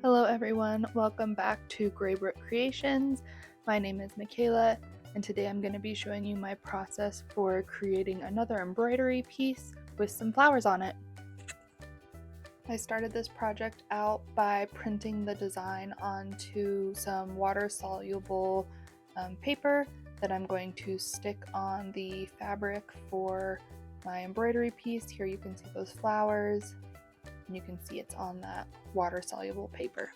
Hello everyone, welcome back to Graybrook Creations. My name is Michaela, and today I'm going to be showing you my process for creating another embroidery piece with some flowers on it. I started this project out by printing the design onto some water-soluble paper that I'm going to stick on the fabric for my embroidery piece. Here you can see those flowers, and you can see it's on that water-soluble paper.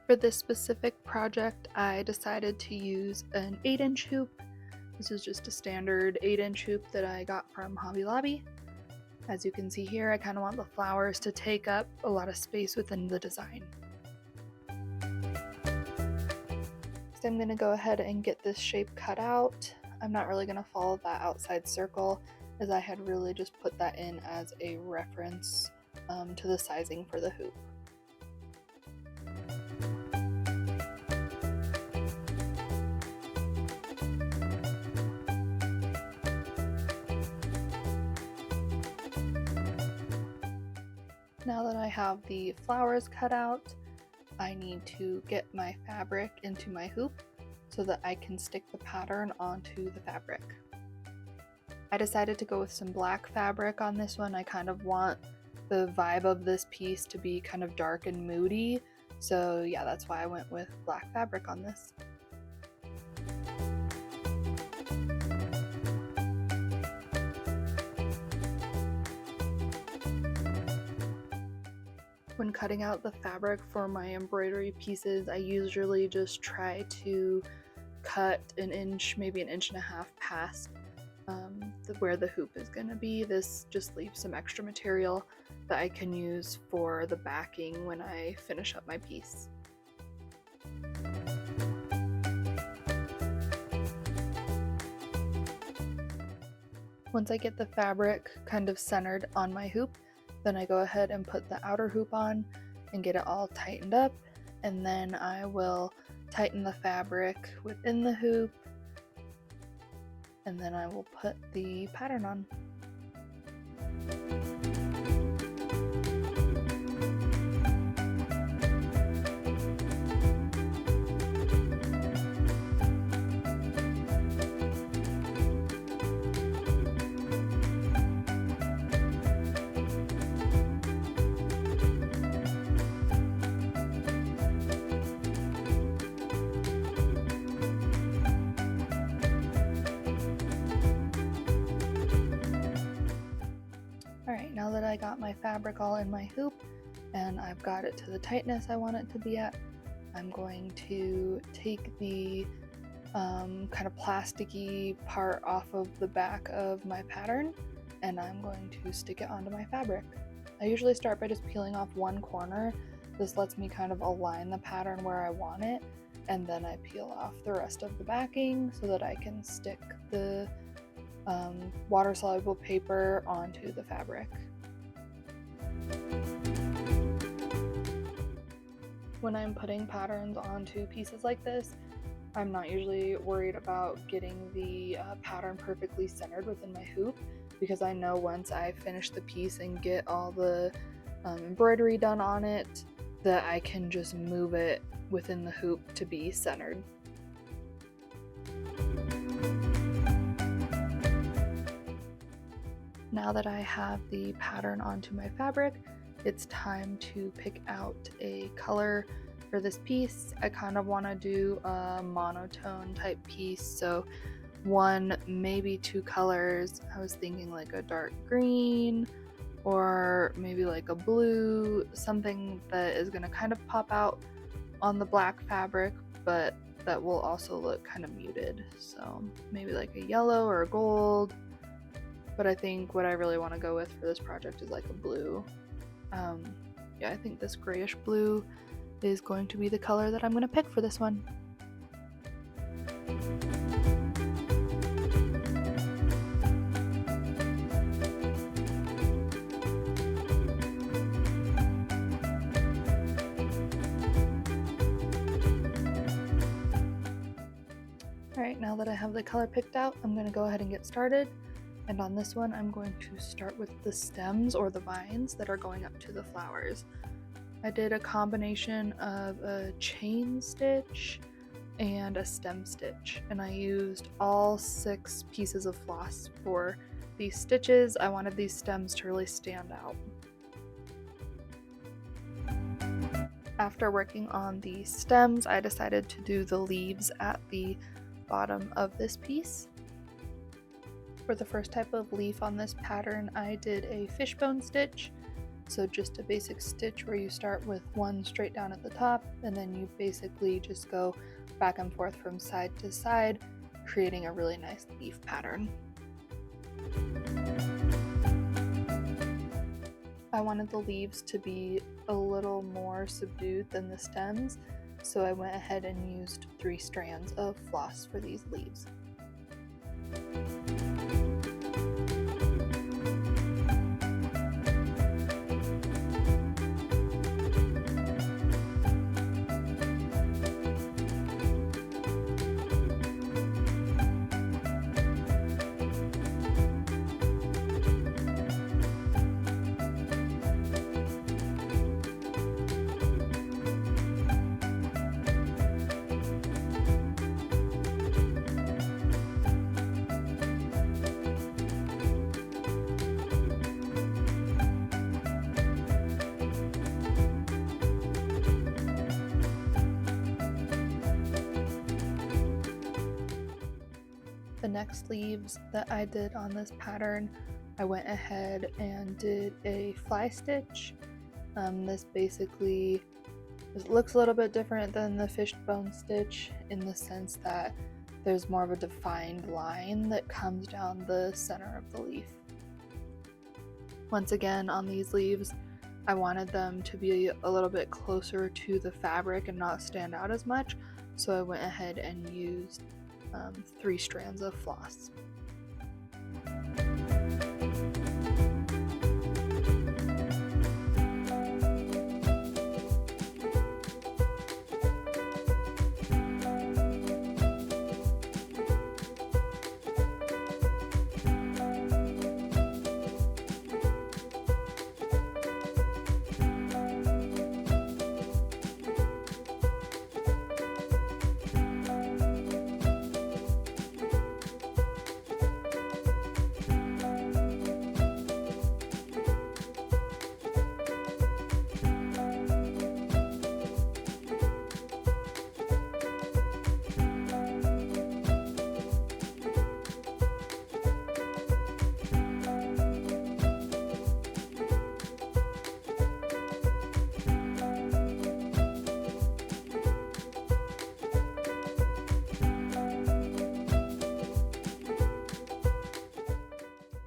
For this specific project, I decided to use an 8-inch hoop. This is just a standard 8-inch hoop that I got from Hobby Lobby. As you can see here, I kind of want the flowers to take up a lot of space within the design. So I'm going to go ahead and get this shape cut out. I'm not really going to follow that outside circle, as I had really just put that in as a reference to the sizing for the hoop. Now that I have the flowers cut out, I need to get my fabric into my hoop so that I can stick the pattern onto the fabric. I decided to go with some black fabric on this one. I kind of want the vibe of this piece to be kind of dark and moody, so yeah, that's why I went with black fabric on this. When cutting out the fabric for my embroidery pieces, I usually just try to cut an inch, maybe an inch and a half past where the hoop is going to be. This just leaves some extra material that I can use for the backing when I finish up my piece. Once I get the fabric kind of centered on my hoop, then I go ahead and put the outer hoop on and get it all tightened up, and then I will tighten the fabric within the hoop, and then I will put the pattern on. Alright, now that I got my fabric all in my hoop and I've got it to the tightness I want it to be at, I'm going to take the kind of plasticky part off of the back of my pattern, and I'm going to stick it onto my fabric. I usually start by just peeling off one corner. This lets me kind of align the pattern where I want it, and then I peel off the rest of the backing so that I can stick the water-soluble paper onto the fabric. When I'm putting patterns onto pieces like this, I'm not usually worried about getting the pattern perfectly centered within my hoop, because I know once I finish the piece and get all the embroidery done on it, that I can just move it within the hoop to be centered. Now that I have the pattern onto my fabric, it's time to pick out a color for this piece. I kind of want to do a monotone type piece, so one, maybe two colors. I was thinking like a dark green or maybe like a blue, something that is going to kind of pop out on the black fabric, but that will also look kind of muted. So maybe like a yellow or a gold. But I think what I really want to go with for this project is like a blue. Yeah, I think this grayish blue is going to be the color that I'm going to pick for this one. Alright, now that I have the color picked out, I'm going to go ahead and get started. And on this one, I'm going to start with the stems or the vines that are going up to the flowers. I did a combination of a chain stitch and a stem stitch, and I used all 6 pieces of floss for these stitches. I wanted these stems to really stand out. After working on the stems, I decided to do the leaves at the bottom of this piece. For the first type of leaf on this pattern, I did a fishbone stitch. So just a basic stitch where you start with one straight down at the top, and then you basically just go back and forth from side to side, creating a really nice leaf pattern. I wanted the leaves to be a little more subdued than the stems, so I went ahead and used 3 strands of floss for these leaves. The next leaves that I did on this pattern, I went ahead and did a fly stitch. This basically looks a little bit different than the fishbone stitch in the sense that there's more of a defined line that comes down the center of the leaf. Once again, on these leaves, I wanted them to be a little bit closer to the fabric and not stand out as much, so I went ahead and used 3 strands of floss.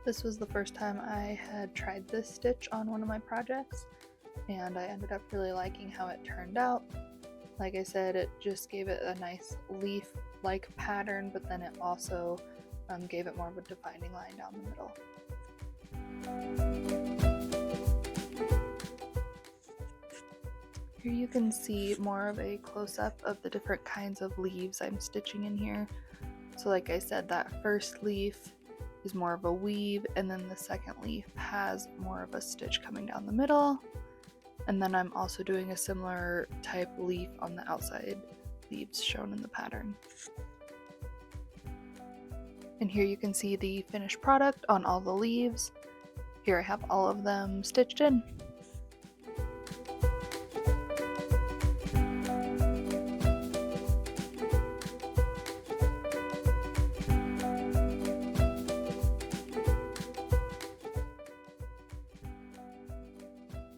This was the first time I had tried this stitch on one of my projects, and I ended up really liking how it turned out. Like I said, it just gave it a nice leaf-like pattern, but then it also gave it more of a defining line down the middle. Here you can see more of a close-up of the different kinds of leaves I'm stitching in here. So like I said, that first leaf is more of a weave, and then the second leaf has more of a stitch coming down the middle, and then I'm also doing a similar type leaf on the outside leaves shown in the pattern. And here you can see the finished product on all the leaves. Here I have all of them stitched in.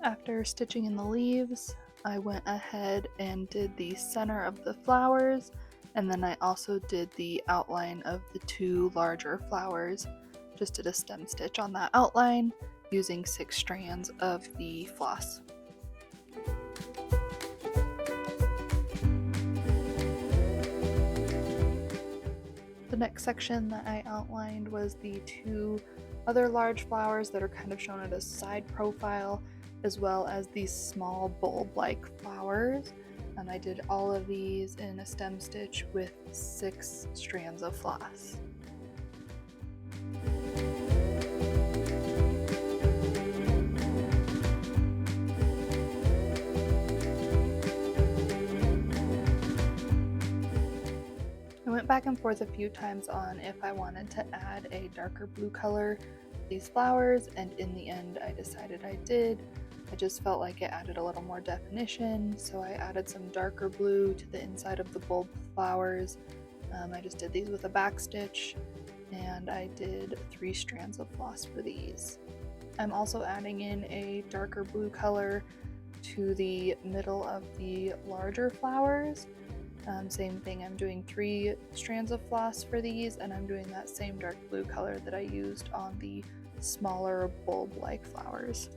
After stitching in the leaves, I went ahead and did the center of the flowers, and then I also did the outline of the 2 larger flowers. Just did a stem stitch on that outline using 6 strands of the floss. The next section that I outlined was the 2 other large flowers that are kind of shown at a side profile, as well as these small bulb-like flowers, and I did all of these in a stem stitch with 6 strands of floss. went back and forth a few times on if I wanted to add a darker blue color to these flowers, and in the end I decided I did. I just felt like it added a little more definition, so I added some darker blue to the inside of the bulb flowers. I just did these with a back stitch, and I did 3 strands of floss for these. I'm also adding in a darker blue color to the middle of the larger flowers. Same thing, I'm doing 3 strands of floss for these, and I'm doing that same dark blue color that I used on the smaller bulb-like flowers.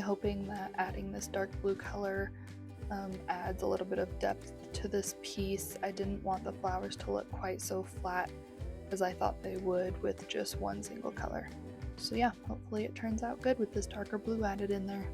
Hoping that adding this dark blue color adds a little bit of depth to this piece. I didn't want the flowers to look quite so flat as I thought they would with just one single color. So yeah, hopefully it turns out good with this darker blue added in there.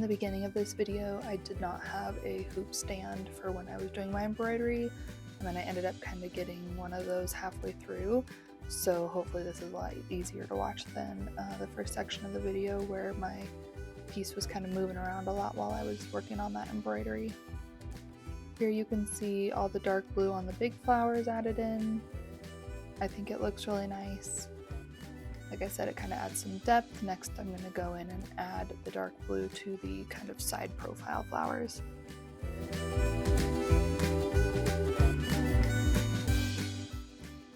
The beginning of this video, I did not have a hoop stand for when I was doing my embroidery, and then I ended up kind of getting one of those halfway through, so hopefully this is a lot easier to watch than the first section of the video where my piece was kind of moving around a lot while I was working on that embroidery. Here you can see all the dark blue on the big flowers added in. I think it looks really nice. Like I said, it kind of adds some depth. Next, I'm going to go in and add the dark blue to the kind of side profile flowers.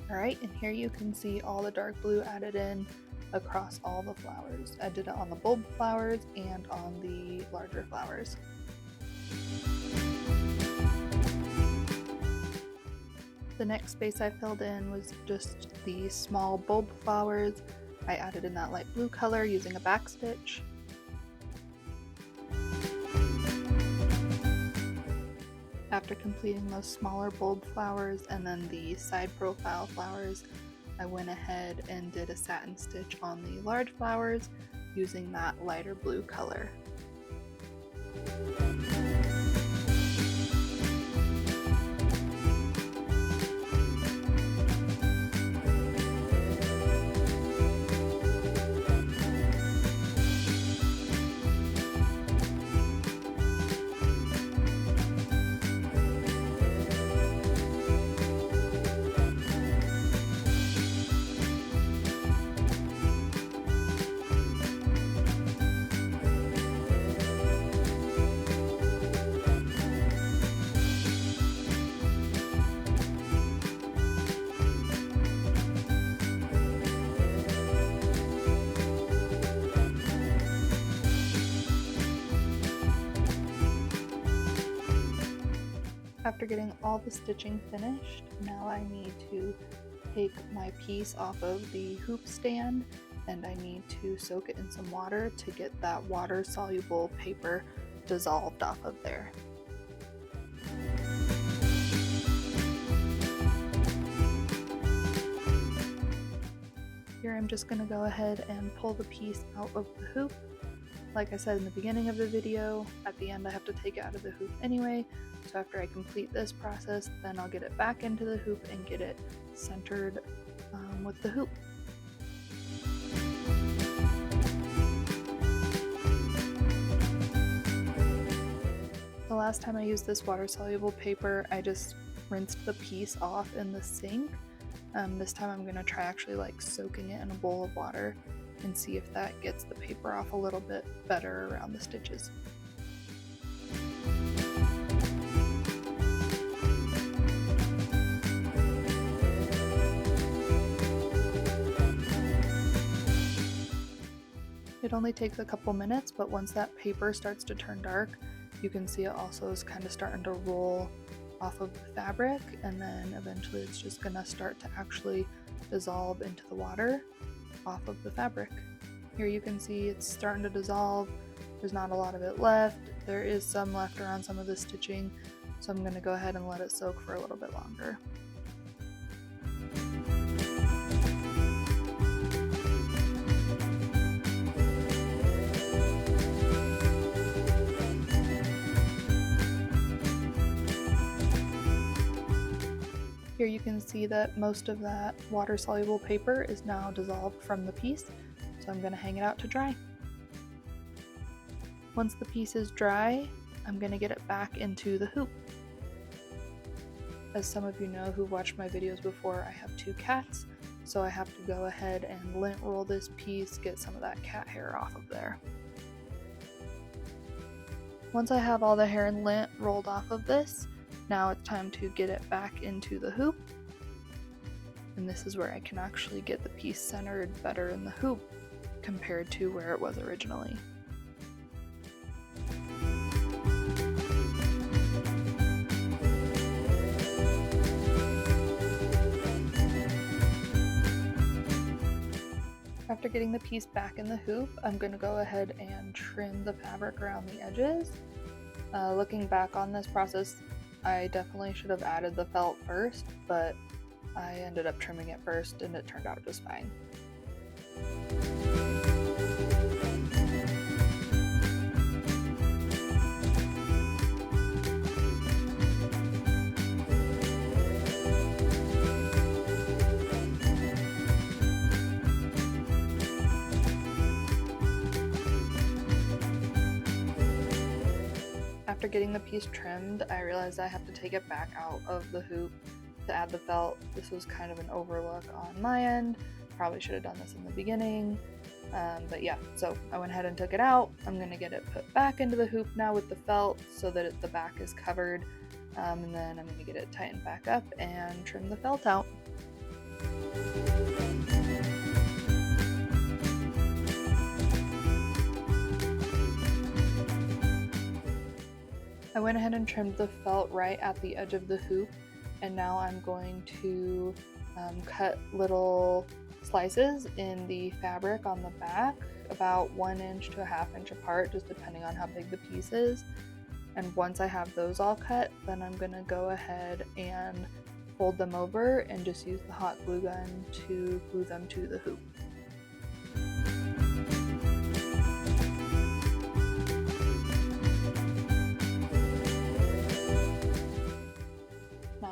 Alright, and here you can see all the dark blue added in across all the flowers. I did it on the bulb flowers and on the larger flowers. The next space I filled in was just the small bulb flowers. I added in that light blue color using a back stitch. After completing those smaller bulb flowers and then the side profile flowers, I went ahead and did a satin stitch on the large flowers using that lighter blue color. After getting all the stitching finished, now I need to take my piece off of the hoop stand and I need to soak it in some water to get that water-soluble paper dissolved off of there. Here I'm just going to go ahead and pull the piece out of the hoop. Like I said in the beginning of the video, at the end I have to take it out of the hoop anyway, so after I complete this process, then I'll get it back into the hoop and get it centered with the hoop. The last time I used this water-soluble paper, I just rinsed the piece off in the sink. This time I'm going to try actually like soaking it in a bowl of water and see if that gets the paper off a little bit better around the stitches. It only takes a couple minutes, but once that paper starts to turn dark, you can see it also is kind of starting to roll off of the fabric, and then eventually it's just gonna start to actually dissolve into the water off of the fabric. Here you can see it's starting to dissolve. There's not a lot of it left. There is some left around some of the stitching, so I'm gonna go ahead and let it soak for a little bit longer. Here you can see that most of that water-soluble paper is now dissolved from the piece, so I'm going to hang it out to dry. Once the piece is dry, I'm going to get it back into the hoop. As some of you know who've watched my videos before, I have 2 cats, so I have to go ahead and lint roll this piece, get some of that cat hair off of there. Once I have all the hair and lint rolled off of this, now it's time to get it back into the hoop, and this is where I can actually get the piece centered better in the hoop compared to where it was originally. After getting the piece back in the hoop, I'm going to go ahead and trim the fabric around the edges. Looking back on this process, I definitely should have added the felt first, but I ended up trimming it first and it turned out just fine. After getting the piece trimmed, I realized I have to take it back out of the hoop to add the felt. This was kind of an overlook on my end. Probably should have done this in the beginning. But yeah, so I went ahead and took it out. I'm going to get it put back into the hoop now with the felt so that the back is covered. And then I'm going to get it tightened back up and trim the felt out. I went ahead and trimmed the felt right at the edge of the hoop, and now I'm going to cut little slices in the fabric on the back, about 1 inch to a 1/2 inch apart, just depending on how big the piece is. And once I have those all cut, then I'm going to go ahead and fold them over and just use the hot glue gun to glue them to the hoop.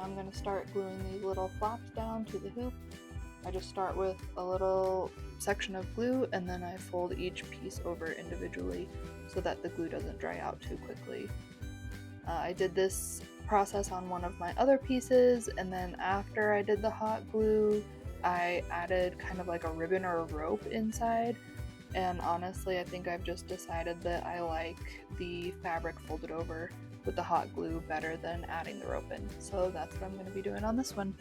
I'm going to start gluing these little flaps down to the hoop. I just start with a little section of glue and then I fold each piece over individually so that the glue doesn't dry out too quickly. I did this process on one of my other pieces, and then after I did the hot glue, I added kind of like a ribbon or a rope inside. And honestly, I think I've just decided that I like the fabric folded over with the hot glue better than adding the rope in. So that's what I'm going to be doing on this one.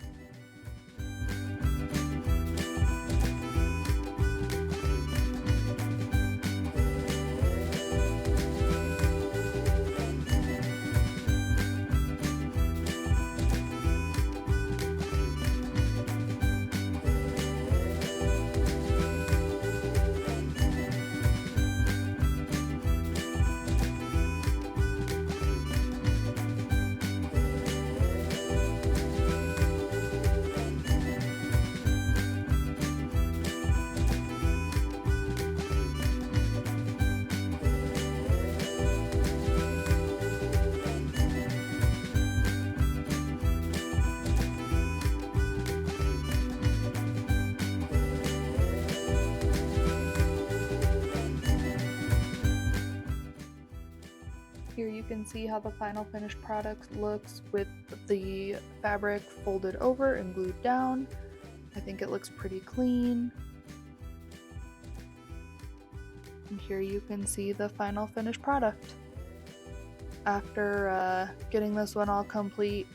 can see how the final finished product looks with the fabric folded over and glued down. I think it looks pretty clean. And here you can see the final finished product. After getting this one all complete,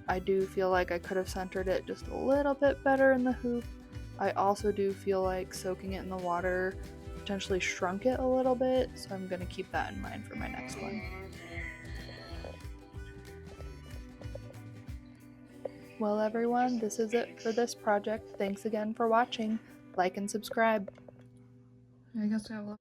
I do feel like I could have centered it just a little bit better in the hoop. I also do feel like soaking it in the water potentially shrunk it a little bit, so I'm going to keep that in mind for my next one. Well everyone, this is it for this project. Thanks again for watching. Like and subscribe. I guess I have